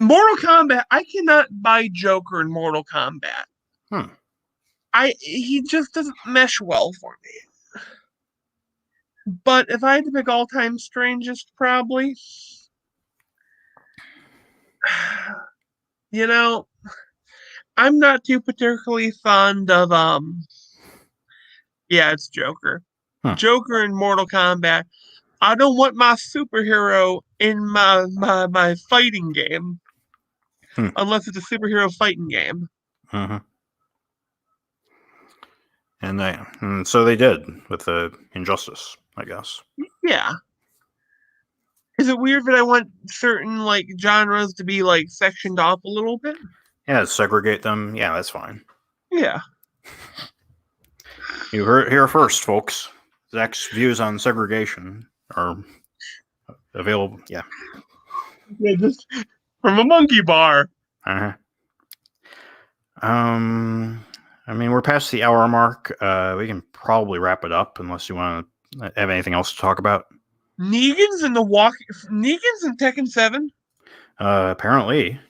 Mortal Kombat, I cannot buy Joker in Mortal Kombat. He just doesn't mesh well for me. But if I had to pick all-time strangest, probably, I'm not too particularly fond of it's Joker. Joker in Mortal Kombat. I don't want my superhero in my fighting game unless it's a superhero fighting game. Mm-hmm. And so they did with the Injustice, I guess. Yeah. Is it weird that I want certain genres to be sectioned off a little bit? Yeah, segregate them. Yeah, that's fine. Yeah. You heard here first, folks. Zach's views on segregation are available. Yeah. Yeah, just from a monkey bar. Uh-huh. I mean, we're past the hour mark. We can probably wrap it up unless you want to have anything else to talk about. Negan's in Tekken 7? Apparently.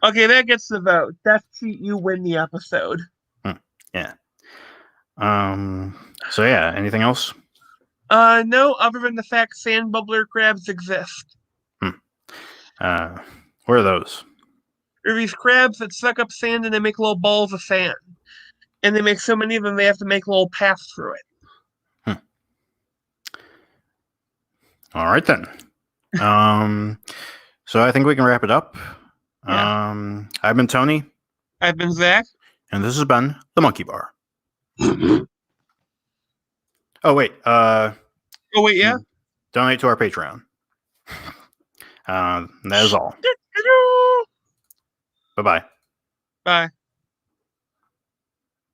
Okay, that gets the vote. That's you win the episode. Yeah. So yeah, anything else? No, other than the fact sand bubbler crabs exist. Where are those? There are these crabs that suck up sand and they make little balls of sand. And they make so many of them they have to make little paths through it. All right then. So I think we can wrap it up. Yeah. I've been Tony. I've been Zach. And this has been the Monkey Bar. Oh wait. Yeah. Donate to our Patreon. That is all. Bye-bye. Bye.